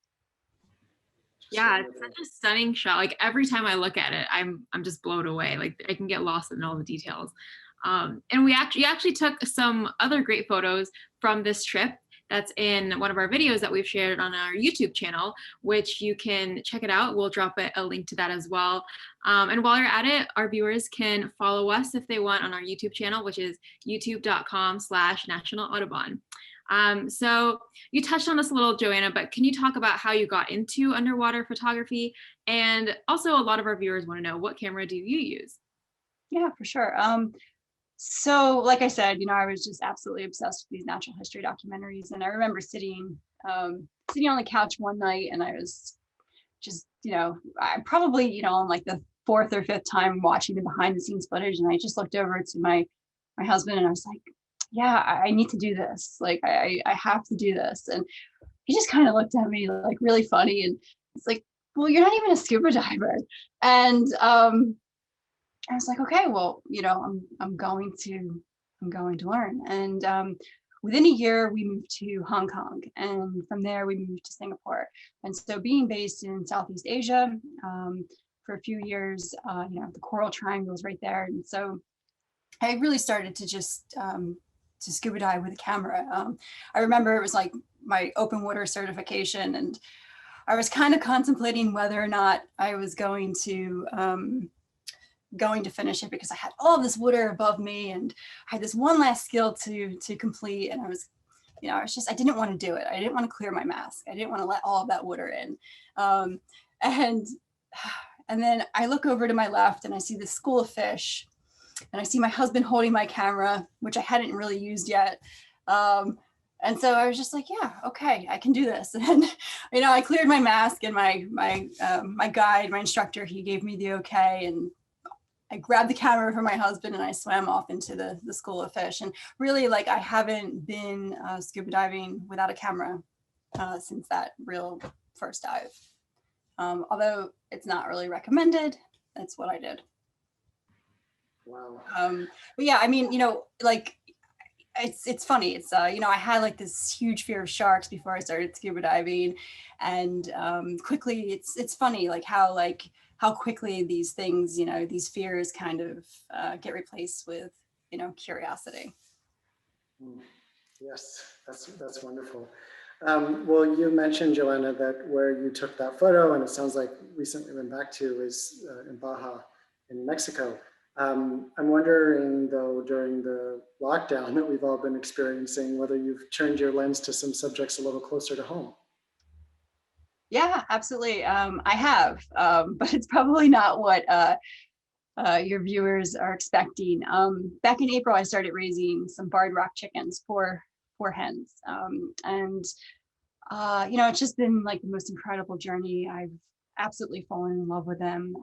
Yeah, it's such a stunning shot. Like every time I look at it, I'm just blown away. Like I can get lost in all the details. And we actually took some other great photos from this trip. That's in one of our videos that we've shared on our YouTube channel, which you can check it out. We'll drop a link to that as well. And while you're at it, our viewers can follow us if they want on our YouTube channel, which is youtube.com/National Audubon. So you touched on this a little, Joanna, but can you talk about how you got into underwater photography? And also a lot of our viewers want to know, what camera do you use? Yeah, for sure. So like I said, you know, I was just absolutely obsessed with these natural history documentaries. And I remember sitting on the couch one night, and I was just, you know, I probably, you know, on like the fourth or fifth time watching the behind the scenes footage. And I just looked over to my husband, and I was like, yeah, I need to do this. Like, I have to do this. And he just kind of looked at me like really funny. And it's like, well, you're not even a scuba diver. And I was like, okay, well, you know, I'm going to learn. And within a year, we moved to Hong Kong, and from there we moved to Singapore. And so, being based in Southeast Asia for a few years, you know, the Coral Triangle is right there, and so I really started to just to scuba dive with a camera. I remember it was like my open water certification, and I was kind of contemplating whether or not I was going to finish it, because I had all this water above me, and I had this one last skill to complete, and I was I didn't want to do it. I didn't want to clear my mask. I didn't want to let all of that water in. And then I look over to my left and I see this school of fish, and I see my husband holding my camera, which I hadn't really used yet. And so I was just like, yeah, okay, I can do this. And, I cleared my mask, and my guide, my instructor, he gave me the okay. And I grabbed the camera from my husband and I swam off into the school of fish. And really, like, I haven't been scuba diving without a camera since that real first dive. Although it's not really recommended, that's what I did. Wow. But yeah, I mean, like, it's funny. It's I had like this huge fear of sharks before I started scuba diving, and quickly it's funny like how quickly these things, these fears kind of get replaced with curiosity. Yes, that's wonderful. Well, you mentioned, Joanna, that where you took that photo, and it sounds like recently went back to, is in Baja in Mexico. I'm wondering, though, during the lockdown that we've all been experiencing, whether you've turned your lens to some subjects a little closer to home. Yeah, absolutely. I have, but it's probably not what your viewers are expecting. Back in April, I started raising some barred rock chickens for hens. And it's just been like the most incredible journey. I've absolutely fallen in love with them.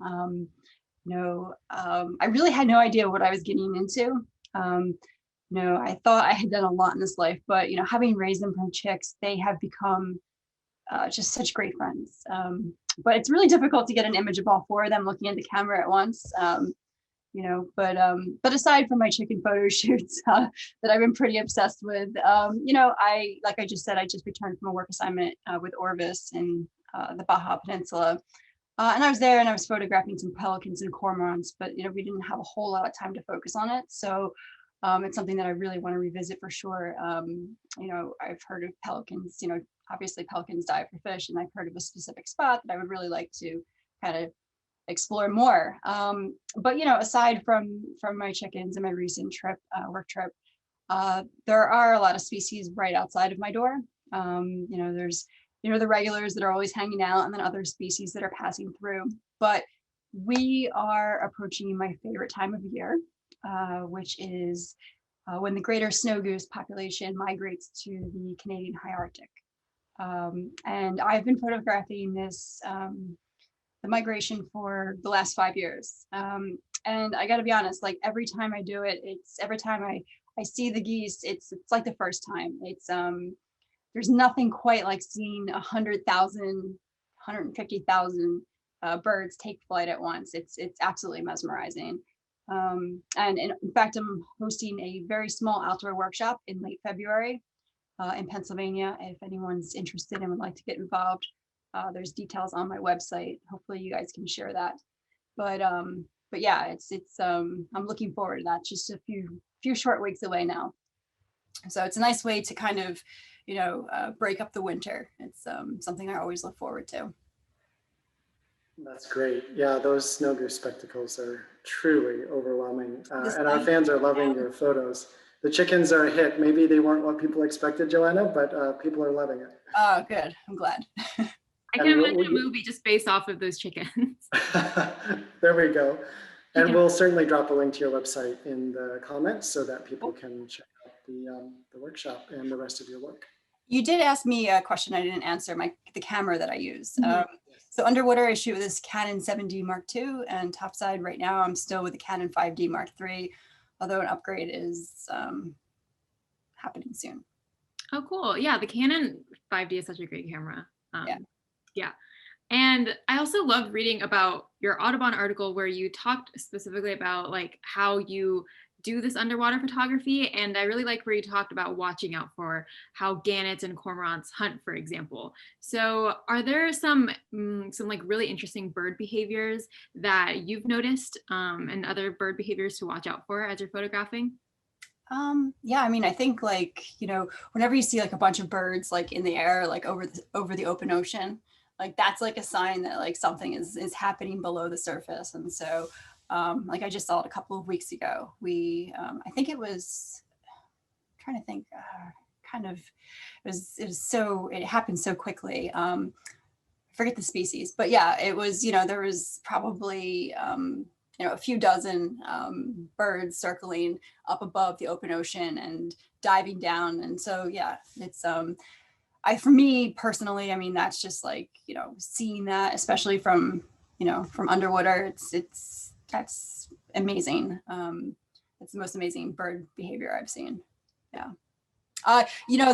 I really had no idea what I was getting into. I thought I had done a lot in this life, but having raised them from chicks, they have become just such great friends. But it's really difficult to get an image of all four of them looking at the camera at once. But aside from my chicken photo shoots that I've been pretty obsessed with, like I just said, I just returned from a work assignment with Orvis in the Baja Peninsula. And I was there and I was photographing some pelicans and cormorants, but we didn't have a whole lot of time to focus on it. So it's something that I really want to revisit for sure. I've heard of pelicans, obviously pelicans dive for fish, and I've heard of a specific spot that I would really like to kind of explore more. But aside from my chickens and my recent work trip, there are a lot of species right outside of my door. There's the regulars that are always hanging out, and then other species that are passing through. But we are approaching my favorite time of year, which is when the greater snow goose population migrates to the Canadian high Arctic. And I've been photographing this, the migration for the last 5 years. And I gotta be honest, like every time I do it, every time I see the geese, it's like the first time. There's nothing quite like seeing 100,000, 150,000 birds take flight at once. It's absolutely mesmerizing. And in fact, I'm hosting a very small outdoor workshop in late February in Pennsylvania. If anyone's interested and would like to get involved, there's details on my website. Hopefully you guys can share that. But yeah, I'm looking forward to that. Just a few short weeks away now. So it's a nice way to kind of, break up the winter. It's something I always look forward to. That's great. Yeah, those snow goose spectacles are truly overwhelming. And our fans are loving your photos. The chickens are a hit. Maybe they weren't what people expected, Joanna, but people are loving it. Oh, good. I'm glad. I can imagine a movie just based off of those chickens. There we go. And we'll certainly drop a link to your website in the comments so that people can check out the workshop and the rest of your work. You did ask me a question I didn't answer, the camera that I use. So underwater, I shoot with this Canon 7D Mark II, and topside right now, I'm still with the Canon 5D Mark III, although an upgrade is happening soon. Oh, cool. Yeah, the Canon 5D is such a great camera. Yeah. And I also love reading about your Audubon article where you talked specifically about like how you do this underwater photography. And I really like where you talked about watching out for how gannets and cormorants hunt, for example. So are there some like really interesting bird behaviors that you've noticed and other bird behaviors to watch out for as you're photographing? Yeah, I mean, I think like, whenever you see like a bunch of birds like in the air, like over the open ocean, like that's like a sign that like something is happening below the surface. And so like I just saw it a couple of weeks ago. I think it was, I'm trying to think, kind of, it happened so quickly. Forget the species, but yeah, it was, there was probably, a few dozen birds circling up above the open ocean and diving down. And so, yeah, it's, for me personally, I mean, that's just like, seeing that, especially from underwater, that's amazing. It's the most amazing bird behavior I've seen. Yeah.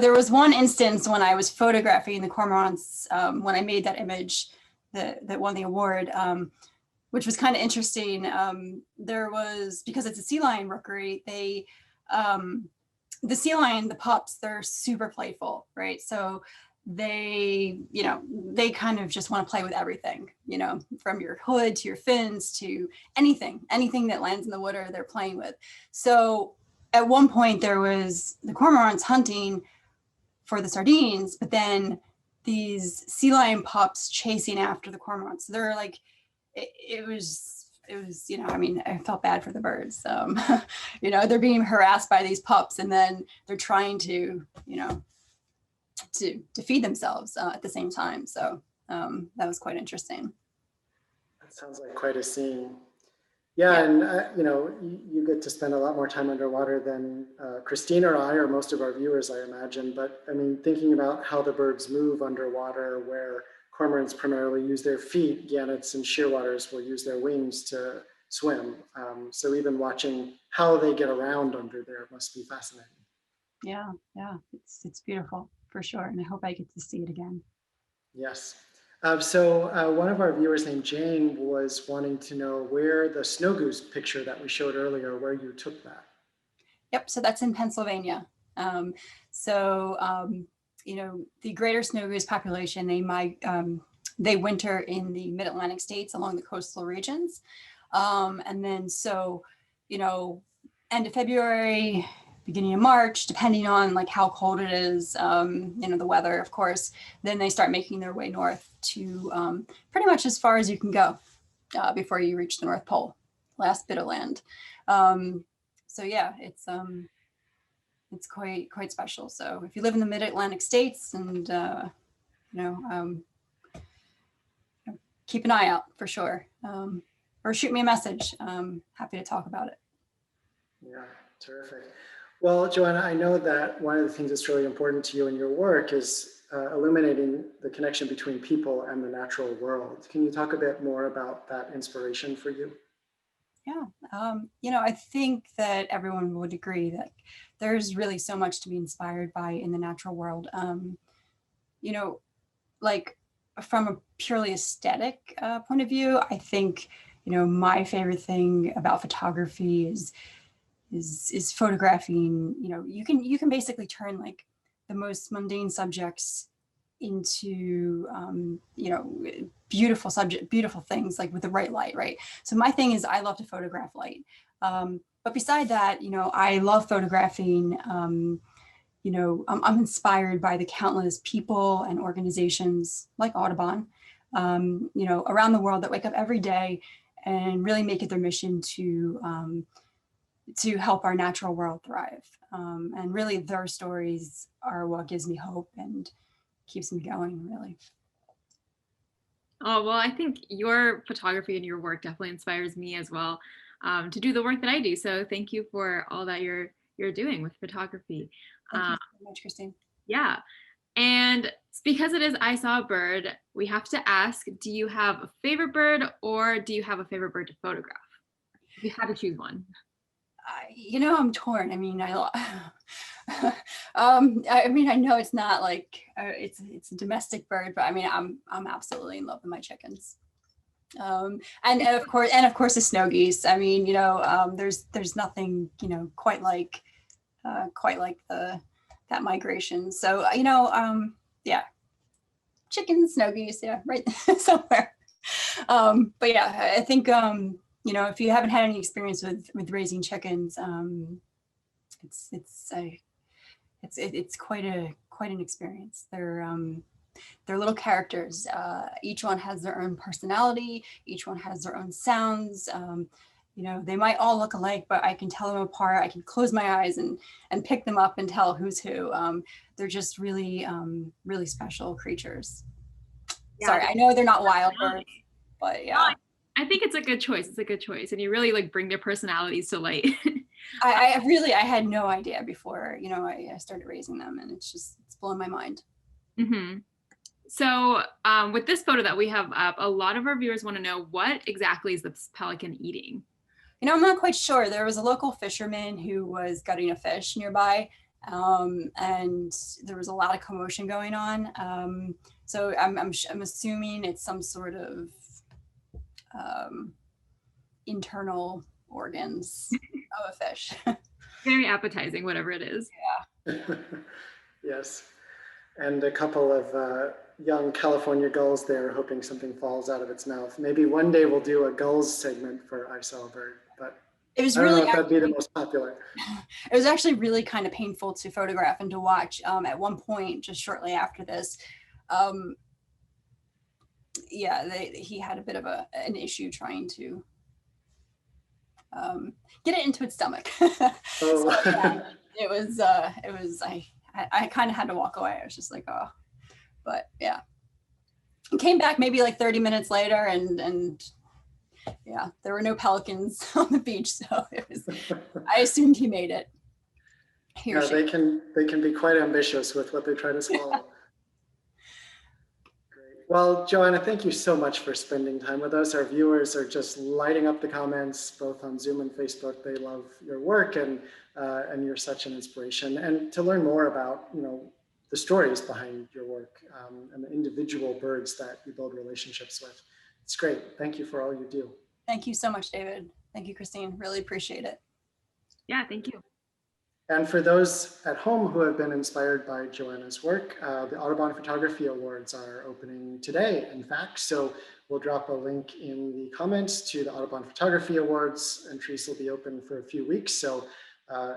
There was one instance when I was photographing the cormorants, when I made that image that won the award, which was kind of interesting. There was, because it's a sea lion rookery, the sea lion, the pups, they're super playful, right? So they kind of just want to play with everything, from your hood to your fins to anything that lands in the water, they're playing with. So at one point there was the cormorants hunting for the sardines, but then these sea lion pups chasing after the cormorants. So they're like, it was, I mean, I felt bad for the birds. They're being harassed by these pups, and then they're trying to feed themselves at the same time. So that was quite interesting. That sounds like quite a scene. Yeah, and you get to spend a lot more time underwater than Christine or I, or most of our viewers, I imagine. But I mean, thinking about how the birds move underwater, where cormorants primarily use their feet, gannets and shearwaters will use their wings to swim. So even watching how they get around under there must be fascinating. Yeah, it's beautiful for sure, and I hope I get to see it again. Yes. So one of our viewers named Jane was wanting to know where the snow goose picture that we showed earlier, where you took that. Yep, so that's in Pennsylvania. The greater snow goose population, they winter in the mid-Atlantic states along the coastal regions. And then end of February, beginning of March, depending on like how cold it is, the weather, of course, then they start making their way north to pretty much as far as you can go before you reach the North Pole, last bit of land. It's quite special. So if you live in the mid-Atlantic states and, keep an eye out for sure, or shoot me a message. Happy to talk about it. Yeah, terrific. Well, Joanna, I know that one of the things that's really important to you in your work is illuminating the connection between people and the natural world. Can you talk a bit more about that inspiration for you? Yeah, I think that everyone would agree that there's really so much to be inspired by in the natural world. Like from a purely aesthetic point of view, I think, my favorite thing about photography is photographing. You can basically turn like the most mundane subjects into beautiful things, like with the right light, right? So my thing is I love to photograph light, but beside that, I love photographing. I'm inspired by the countless people and organizations like Audubon around the world that wake up every day and really make it their mission to help our natural world thrive. And really their stories are what gives me hope and keeps me going, really. Oh, well, I think your photography and your work definitely inspires me as well to do the work that I do. So thank you for all that you're doing with photography. Thank you so much, Christine. Yeah. And because it is I Saw a Bird, we have to ask, do you have a favorite bird or do you have a favorite bird to photograph? If you had to choose one. I'm torn. I mean, I know it's not like it's a domestic bird, but I mean, I'm absolutely in love with my chickens. And of course the snow geese. I mean, there's nothing, quite like that migration. So, yeah, chickens, snow geese, yeah, right somewhere. But yeah, I think, if you haven't had any experience with raising chickens, it's quite an experience. They're little characters. Each one has their own personality. Each one has their own sounds. they might all look alike, but I can tell them apart. I can close my eyes and pick them up and tell who's who. They're just really, really special creatures. Yeah. Sorry, I know they're not wild birds, but yeah. I think it's a good choice. It's a good choice. And you really like bring their personalities to light. I had no idea before, I started raising them, and it's blown my mind. Mm-hmm. So with this photo that we have up, a lot of our viewers want to know, what exactly is this pelican eating? I'm not quite sure. There was a local fisherman who was gutting a fish nearby, and there was a lot of commotion going on. So I'm assuming it's some sort of internal organs of a fish. Very appetizing, whatever it is. Yeah. Yes. And a couple of young California gulls there, hoping something falls out of its mouth. Maybe one day we'll do a gulls segment for I Saw a Bird, but it was I don't really know if that'd be the most popular. It was actually really kind of painful to photograph and to watch. At one point, just shortly after this, he had a bit of an issue trying to get it into its stomach. Oh. So, yeah, it was I kind of had to walk away. I was just like, oh, but yeah. It came back maybe like 30 minutes later, and yeah, there were no pelicans on the beach, so it was. I assumed he made it. Yeah, they can be quite ambitious with what they try to swallow. Great. Well, Joanna, thank you so much for spending time with us. Our viewers are just lighting up the comments, both on Zoom and Facebook. They love your work, and you're such an inspiration. And to learn more about, the stories behind your work and the individual birds that you build relationships with, it's great. Thank you for all you do. Thank you so much, David. Thank you, Christine. Really appreciate it. Yeah, thank you. And for those at home who have been inspired by Joanna's work, the Audubon Photography Awards are opening today, in fact. So we'll drop a link in the comments to the Audubon Photography Awards. Entries will be open for a few weeks. So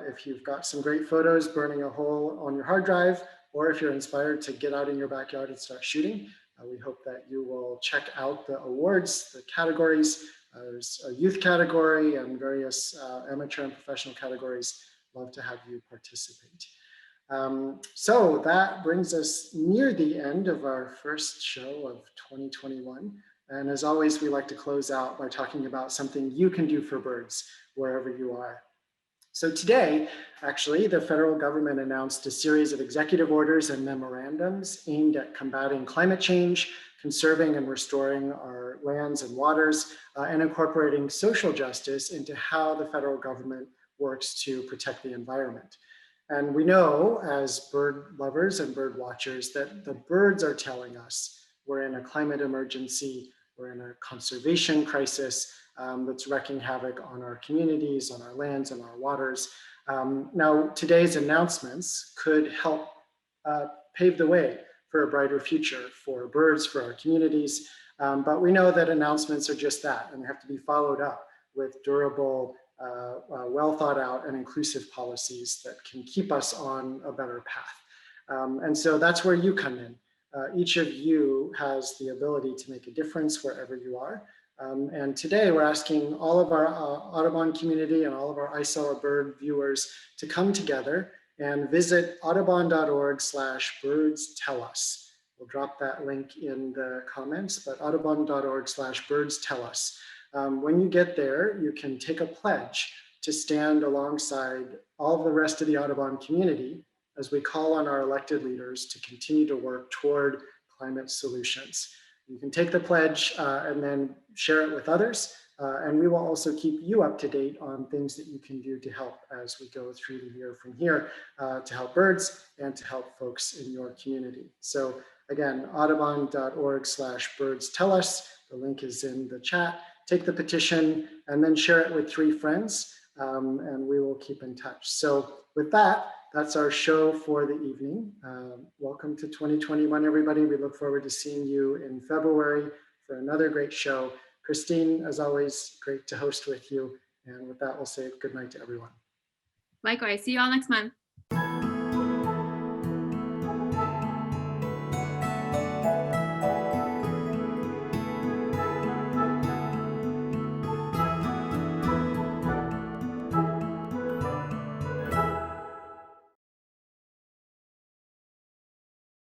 if you've got some great photos burning a hole on your hard drive, or if you're inspired to get out in your backyard and start shooting, we hope that you will check out the awards, the categories. There's a youth category and various amateur and professional categories. Love to have you participate. So that brings us near the end of our first show of 2021. And as always, we like to close out by talking about something you can do for birds wherever you are. So today, actually, the federal government announced a series of executive orders and memorandums aimed at combating climate change, conserving and restoring our lands and waters, and incorporating social justice into how the federal government works to protect the environment. And we know, as bird lovers and bird watchers, that the birds are telling us we're in a climate emergency, we're in a conservation crisis that's wreaking havoc on our communities, on our lands, and our waters. Now, today's announcements could help pave the way for a brighter future for birds, for our communities. But we know that announcements are just that, and they have to be followed up with durable, well thought out and inclusive policies that can keep us on a better path. And so that's where you come in. Each of you has the ability to make a difference wherever you are. And today we're asking all of our Audubon community and all of our I Saw a Bird viewers to come together and visit audubon.org/birdstellus. We'll drop that link in the comments, but audubon.org/birdstellus. When you get there, you can take a pledge to stand alongside all of the rest of the Audubon community as we call on our elected leaders to continue to work toward climate solutions. You can take the pledge and then share it with others. And we will also keep you up to date on things that you can do to help as we go through the year from here to help birds and to help folks in your community. So again, audubon.org/birdstellus. The link is in the chat. Take the petition and then share it with 3 friends, and we will keep in touch. So with that, that's our show for the evening. Welcome to 2021, everybody. We look forward to seeing you in February for another great show. Christine, as always, great to host with you. And with that, we'll say good night to everyone. Likewise, see you all next month.